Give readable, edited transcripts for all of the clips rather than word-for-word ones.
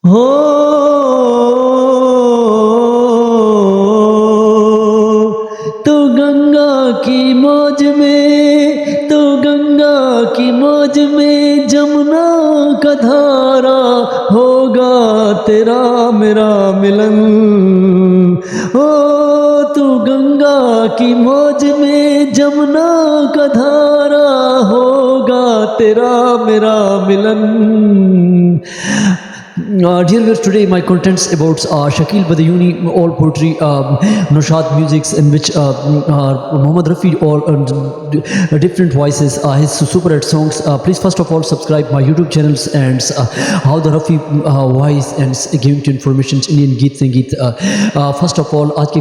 ہو تو گنگا کی موج میں، تو گنگا کی موج میں جمنا کا دھارا ہوگا تیرا میرا ملن۔ ہو تو گنگا کی موج میں جمنا کا دھارا ہوگا تیرا میرا ملن۔ Dear viewers, today my contents about Shakil Badayuni, all poetry, Naushad musics, in which Muhammad Rafi, all different voices, his super hit songs. Please first of all subscribe my YouTube channels and how the Rafi voice and giving to information Indian Geet Sangeet. First of all آج کے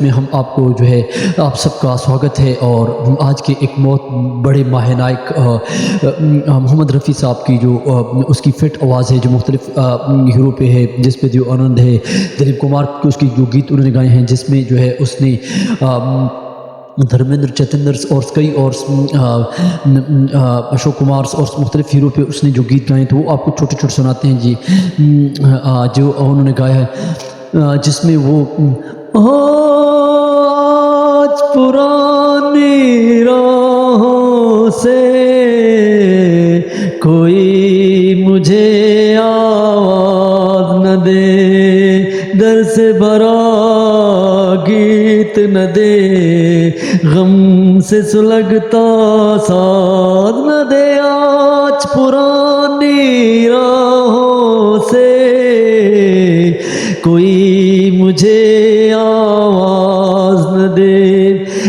میں ہم آپ کو جو ہے آپ سب کا سواگت ہے، اور آج کے ایک بہت بڑے ماہ نائک محمد رفیع صاحب کی جو اس کی فٹ آواز ہے جو مختلف ہیرو پہ ہے، جس پہ جو آنند ہے، دلیپ کمار کے اس کی جو گیت انہوں نے گائے ہیں، جس میں جو ہے اس نے دھرمیندر چتندر اور کئی اور اشوک کمار اور مختلف ہیرو پہ اس نے جو گیت گائے تو وہ آپ کو چھوٹے چھوٹے سناتے ہیں جی، جو انہوں نے گایا ہے، جس میں وہ آج پرانی راہوں سے کوئی مجھے آواز نہ دے، در سے بھرا گیت نہ دے، غم سے سلگتا ساز نہ دے، آج پرانی راہوں سے کوئی مجھے آواز نہ دے۔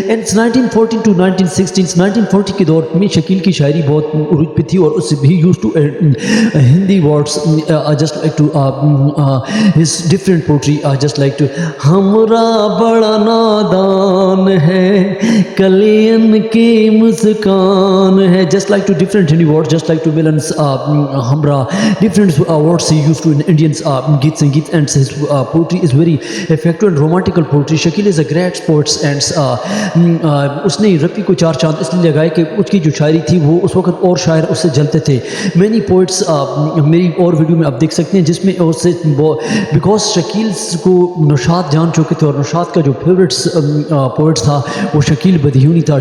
اینڈ 1914 to 1916 1940 کے دور میں شکیل کی شاعری بہت عروج پہ تھی، اور اس سے بھی use to Hindi words just like to his different poetry just like to ہمرا بڑا نادان ہے کلین کی مسکان ہے، just like to different Hindi word just like to ملنس ہمرا different words use to Indians گیت سنگیت، and his poetry is very effective and romantical poetry. Shakil is a great poet and اس نے رفیع کو چار چاند اس لیے لگائے کہ اس کی جو شاعری تھی وہ اس وقت اور شاعر اس سے جلتے تھے۔ many poets میری اور ویڈیو میں آپ دیکھ سکتے ہیں جس میں اس سے بیکاز شکیل کو نوشاد جان چکے تھے، اور نوشاد کا جو فیوریٹس پوئٹس تھا وہ شکیل بدیونی تھا۔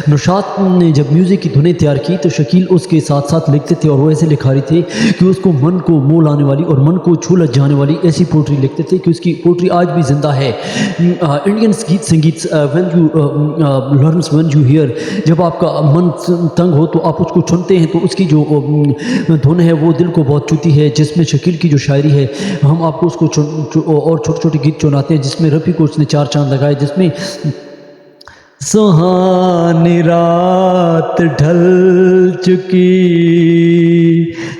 نوشاد نے جب میوزک کی دھنیں تیار کی تو شکیل اس کے ساتھ ساتھ لکھتے تھے، اور وہ ایسے لکھا رہے تھے کہ اس کو من کو مول آنے والی اور من کو چھو لگ جانے والی ایسی پوٹری لکھتے تھے کہ اس کی پوٹری آج بھی زندہ ہے۔ انڈین گیت سنگیت when you hear، جب آپ کا من تنگ ہو تو آپ اس کو سنتے ہیں تو اس کی جو دھن ہے وہ دل کو بہت چھوتی ہے، جس میں شکیل کی جو شاعری ہے ہم آپ کو اس کو اور چھوٹے چھوٹے گیت سناتے ہیں، جس میں رفیع کو اس نے چار چاند لگائے، جس میں سہانی رات ڈھل چکی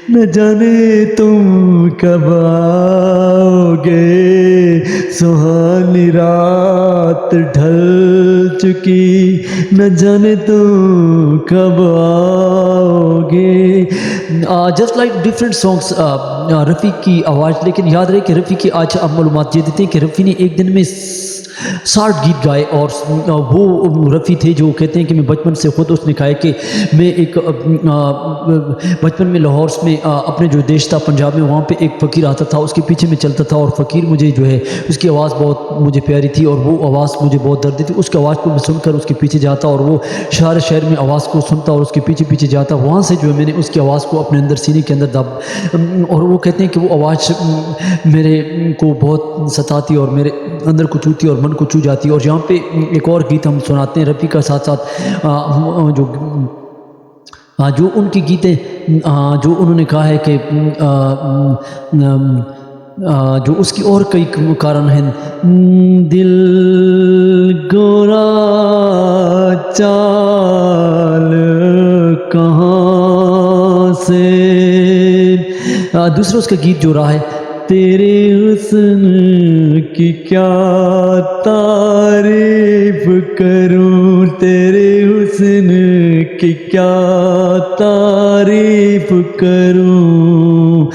نہ جانے تم کب آؤ گے، سہانی رات ڈھل چکی نہ جانے تم کب آؤ گے۔ Just like different songs Rafi کی آواز، لیکن یاد رہے کہ رفیع کی آج آپ معلومات یہ دیتے ہیں کہ رفیع نے ایک دن میں 60 گیت گائے، اور وہ رفیع تھے جو کہتے ہیں کہ میں بچپن سے خود اس نے کہا کہ میں ایک بچپن میں لاہور میں اپنے جو دیش تھا پنجاب میں، وہاں پہ ایک فقیر آتا تھا، اس کے پیچھے میں چلتا تھا، اور فقیر مجھے جو ہے اس کی آواز بہت مجھے پیاری تھی، اور وہ آواز مجھے بہت درد تھی، اس کی آواز کو میں سن کر اس کے پیچھے جاتا، اور وہ شہر میں آواز کو سنتا اور اس کے پیچھے پیچھے جاتا، وہاں سے جو ہے میں نے اس کی آواز کو اپنے اندر سینے کے اندر اور وہ کہتے ہیں کہ وہ آواز میرے کو بہت ستاتی اور میرے اندر کو چھوتی اور من کو چھو جاتی۔ اور یہاں پہ ایک اور گیت ہم سناتے ہیں رفیع کا ساتھ ساتھ جو ان کی گیتیں جو انہوں نے کہا ہے کہ جو اس کی اور کئی کارن ہیں، دل گورا چال کہاں سے، دوسرا اس کا گیت جو رہا ہے تیرے حسن کی کیا تعریف کروں، تیرے حسن کی کیا تعریف کروں،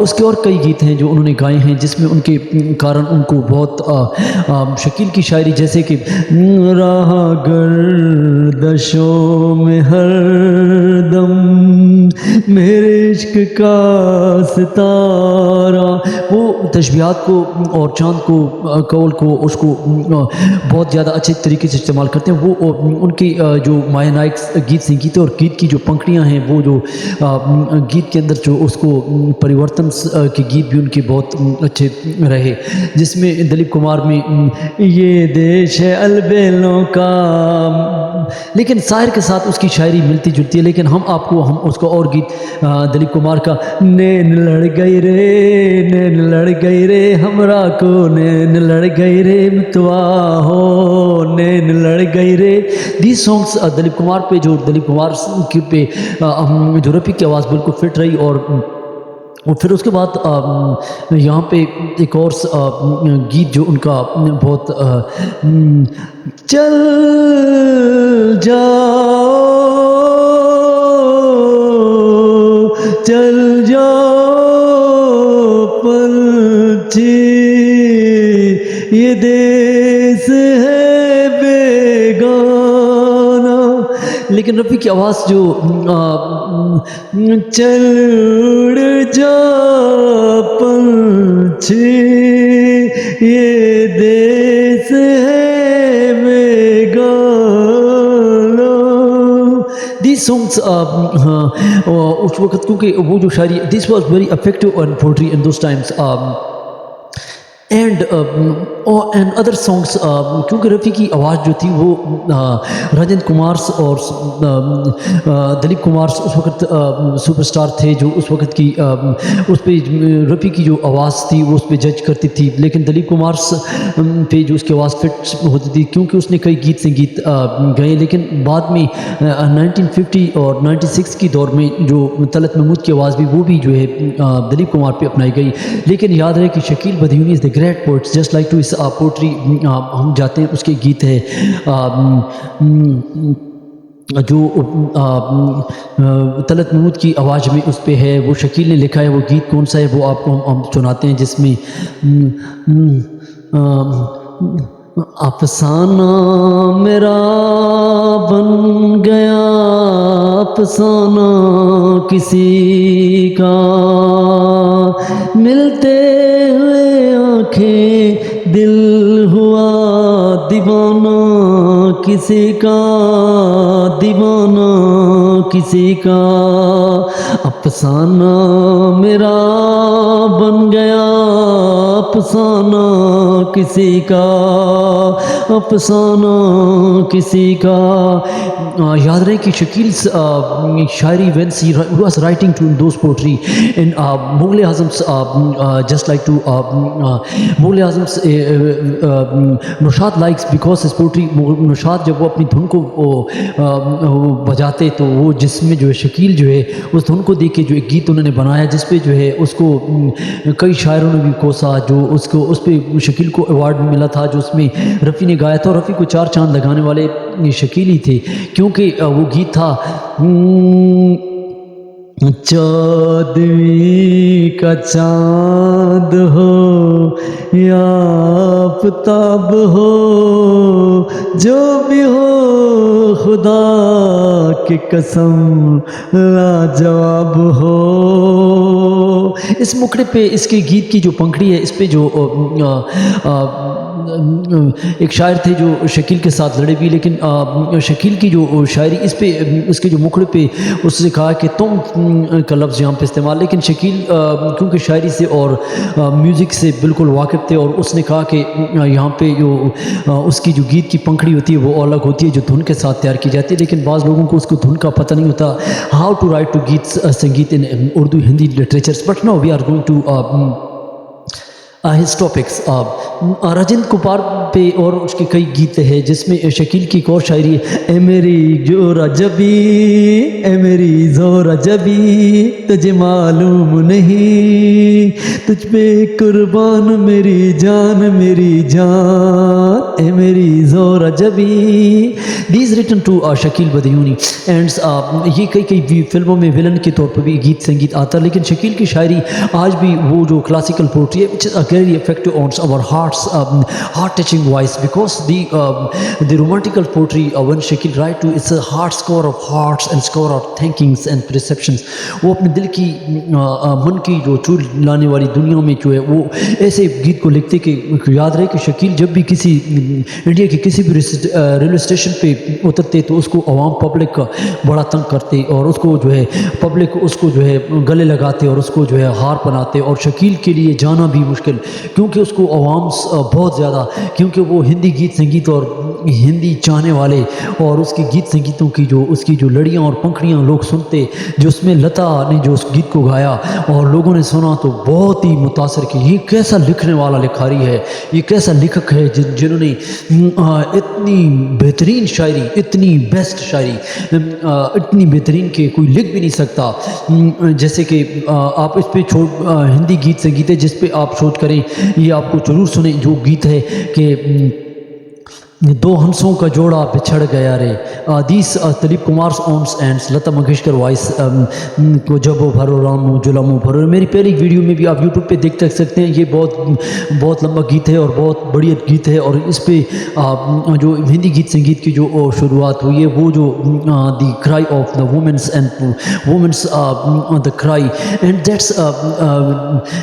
اس کے اور کئی گیت ہیں جو انہوں نے گائے ہیں جس میں ان کے کارن ان کو بہت شکیل کی شاعری جیسے کہ راہ گردشوں میں ہر دم میرے عشق کا ستارہ، وہ تشبیہات کو اور چاند کو قول کو اس کو بہت زیادہ اچھے طریقے سے استعمال کرتے ہیں۔ وہ ان کی جو مایا نائک گیت سنگیت ہے اور گیت کی جو پنکھڑیاں ہیں وہ جو گیت کے اندر جو اس کو پریورتن کے گیت بھی ان کے بہت اچھے رہے، جس میں دلیپ کمار میں یہ دیش ہے البیلوں کا، لیکن شاعر کے ساتھ اس کی شاعری ملتی جلتی ہے۔ لیکن ہم اس کو اور گیت دلیپ کمار کا نین لڑ گئی رے، نین لڑ گئی رے ہمرا کو، نین لڑ گئی رے متوا ہو، نین لڑ گئی رے، دیز سانگس دلیپ کمار پہ جو دلیپ کمار پہ جو رفیع کی آواز بالکل فٹ رہی، اور پھر اس کے بعد یہاں پہ ایک اور گیت جو ان کا بہت چل جاؤ چل جاؤ پنچھی یہ دیس ہے بیگانہ، لیکن رفیع کی آواز جو چل اڑ جا پنچھی یہ دیس ہے بیگانہ، دیز سانگس اس وقت کیونکہ وہ جو شاعری this was very effective in poetry in those Times and other songs, کیونکہ رفیع کی آواز جو تھی وہ راجندر کمار اور دلیپ کمار اس وقت سپر سٹار تھے جو اس وقت کی اس پہ رفیع کی جو آواز تھی وہ اس پہ جج کرتی تھی، لیکن دلیپ کمار پہ جو اس کی آواز فٹ ہوتی تھی کیونکہ اس نے کئی گیت سنگیت گئے، لیکن بعد میں 1950 اور 96 کی دور میں جو طلعت محمود کی آواز بھی وہ بھی جو ہے دلیپ کمار پہ اپنائی گئی۔ لیکن یاد رہے کہ Shakeel Badayuni is the great poet just like to اس پوئٹری، ہم جاتے ہیں اس کے گیت ہے جو طلعت محمود کی آواز میں اس پہ ہے، وہ شکیل نے لکھا ہے، وہ گیت کون سا ہے وہ آپ کو ہم سناتے ہیں، جس میں افسانہ میرا بن گیا افسانہ کسی کا، ملتے ہوئے آنکھیں دل ہوا دیوانہ کسی کا، دیوانہ کسی کا، افسانہ میرا بن گیا افسانہ کسی کا، افسانہ کسی کا۔ یاد رہے کہ شکیل شاعری whence he was writing to those poetry in Mughal اعظم's just like to مغل اعظم's Naushad likes because his poetry, Naushad جب وہ اپنی دھن کو بجاتے تو وہ جس میں جو ہے شکیل جو ہے اس دھن کو دیکھ کے جو ایک گیت انہوں نے بنایا جس پہ جو ہے اس کو کئی شاعروں نے بھی کوسا، جو اس پہ شکیل کو ایوارڈ بھی ملا تھا، جو اس میں رفیع نے گایا تھا، اور رفیع کو 4 چاند لگانے والے شکیل ہی تھے، کیونکہ وہ گیت تھا چودھویں کا چاند ہو یا آفتاب ہو، جو بھی ہو خدا کی قسم لاجواب ہو۔ اس مکڑے پہ اس کے گیت کی جو پنکھڑی ہے، اس پہ جو ایک شاعر تھے جو شکیل کے ساتھ لڑے بھی، لیکن شکیل کی جو شاعری اس پہ اس کے جو مکڑے پہ اس سے کہا کہ تم کا لفظ یہاں پہ استعمال، لیکن شکیل کیونکہ شاعری سے اور میوزک سے بالکل واقف تھے، اور اس نے کہا کہ یہاں پہ جو اس کی جو گیت کی پنکھڑی ہوتی ہے وہ الگ ہوتی ہے جو دھن کے ساتھ تیار کی جاتی ہے، لیکن بعض لوگوں کو اس کو دھن کا پتہ نہیں ہوتا، ہاؤ ٹو رائٹ ٹو گیت سنگیت in Urdu Hindi literatures, but now we are going to his topics Rajendra Kumar پہ اور اس کے کئی گیت ہیں جس میں شکیل کی ایک اور شاعری ہے اے میری جورا جبی اے میری زورا جبی تجھے معلوم نہیں تجھ پہ قربان میری جان اے میری زورا جبی. These written to Shakeel Badayuni and یہ کئی فلموں میں ولن کے طور پر بھی گیت سنگیت آتا ہے لیکن شکیل کی شاعری آج بھی وہ جو کلاسیکل پوئٹری ہے which is very effective on our hearts heart touching voice because the romantical poetry when Shakil write to it's a heart score of hearts and score of thinkings and perceptions. وہ اپنے دل کی من کی جو چول لانے والی دنیا میں جو ہے وہ ایسے گیت کو لکھتے کہ یاد رہے کہ شکیل جب بھی کسی انڈیا کے کسی بھی ریلوے اسٹیشن پہ اترتے تو اس کو عوام پبلک کا بڑا تنگ کرتے اور اس کو جو ہے پبلک اس کو جو ہے گلے لگاتے اور اس کو جو ہے ہار بناتے اور شکیل کے لیے جانا بھی مشکل کیونکہ اس کو عوام بہت زیادہ کیونکہ وہ ہندی گیت سنگیت اور ہندی چاہنے والے اور اس کی گیت سنگیتوں کی جو اس کی جو لڑیاں اور پنکھڑیاں لوگ سنتے جو اس میں لتا نے جو اس گیت کو گایا اور لوگوں نے سنا تو بہت ہی متاثر کہ یہ کیسا لکھنے والا لکھاری ہے یہ کیسا لکھک ہے جنہوں نے اتنی بہترین شاعری اتنی بیسٹ شاعری اتنی بہترین کہ کوئی لکھ بھی نہیں سکتا جیسے کہ آپ اس پہ ہندی گیت سنگیت ہے جس پہ آپ سوچ کریں یہ آپ کو ضرور سنیں جو گیت ہے کہ دو ہنسوں کا جوڑا بچھڑ گیا رے دیس Dilip Kumar once and Lata Mangeshkar voice کو جب و بھرو رام جلم و بھرو میری پہلی ویڈیو میں بھی آپ یوٹیوب پہ دیکھ سکتے ہیں یہ بہت لمبا گیت ہے اور بہت بڑی گیت ہے اور اس پہ جو ہندی گیت سنگیت کی جو شروعات ہوئی ہے وہ جو the cry of the women's and women's the cry and that's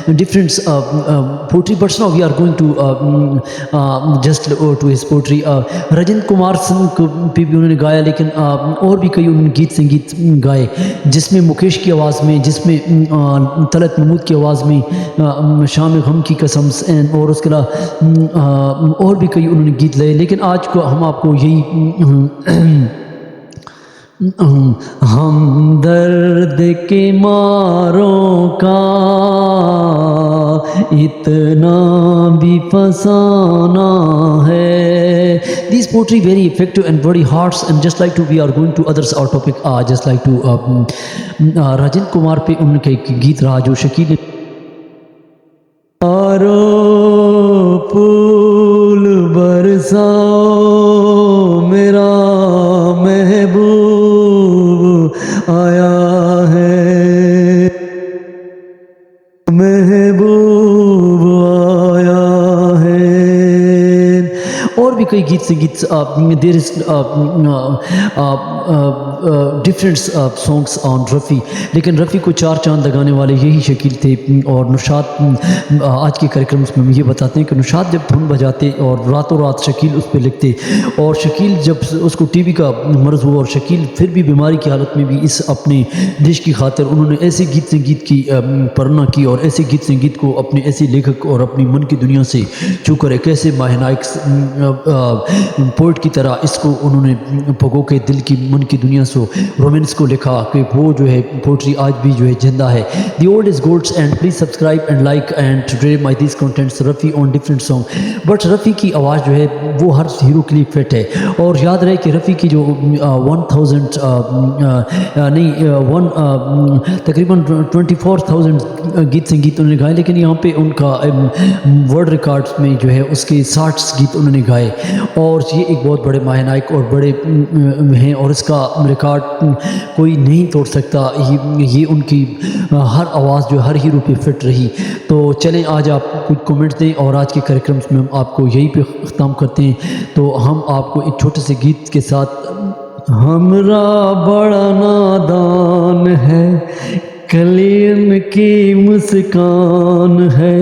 different poetry buts now we are going to just to his poetry Rajendra Kumar Singh کو بھی انہوں نے گایا لیکن اور بھی کئی انہوں نے گیت سنگیت گائے جس میں مکیش کی آواز میں جس میں طلعت محمود کی آواز میں شام غم کی قسم اور اس کے علاوہ اور بھی کئی انہوں نے گیت لائے لیکن آج کو ہم آپ کو یہی ہم درد کے ماروں کا اتنا بھی فسانہ ہے. These poetry very effective and very hearts and just like to we are going to others our topic just like to Rajendra Kumar پہ ان کا ایک گیت رہا جو شکیل پھول برساؤ میرا محبوب آیا ہے محبوب آیا ہے. اور بھی کئی گیت سنگیت دیر از ڈفرینٹ سانگس آن رفیع لیکن رفیع کو چار چاند لگانے والے یہی شکیل تھے اور نشاط آج کے کریکرمس میں ہم یہ بتاتے ہیں کہ نشاط جب دھن بجاتے اور راتوں رات شکیل اس پہ لکھتے اور شکیل جب اس کو ٹی وی کا مرض ہوا اور شکیل پھر بھی بیماری کی حالت میں بھی اس اپنے دیش کی خاطر انہوں نے ایسے گیت سنگیت کی پرنا کی اور ایسے گیت سنگیت کو اپنے ایسے لیکھک اور اپنی من کی دنیا سے چھو کر ایک ایسے ماہ نائک پوئٹ کی طرح اس کو انہوں نے بھگو کے دل کی من کی دنیا سے رومانس کو لکھا کہ وہ جو ہے پوئٹری آج بھی جو ہے زندہ ہے. The old is golds and please subscribe and like and today my these contents Rafi on different song but Rafi کی آواز جو ہے وہ ہر ہیرو کے لیے فٹ ہے اور یاد رہے کہ رفیع کی جو 1000 تقریباً 24,000 گیت سنگیت انہوں نے گائے لیکن یہاں پہ ان کا ورلڈ ریکارڈ میں جو ہے اس کے 60 گیت انہوں نے گائے اور یہ ایک بہت بڑے ماہ نائک اور بڑے ہیں اور اس کا ریکارڈ کوئی نہیں توڑ سکتا. یہ ان کی ہر آواز جو ہر ہیرو پہ فٹ رہی. تو چلیں آج آپ کچھ کومنٹس دیں اور آج کے کریکرمس میں ہم آپ کو یہی پہ ختم کرتے ہیں. تو ہم آپ کو ایک چھوٹے سے گیت کے ساتھ ہمرا بڑا نادان ہے کلیم کی مسکان ہے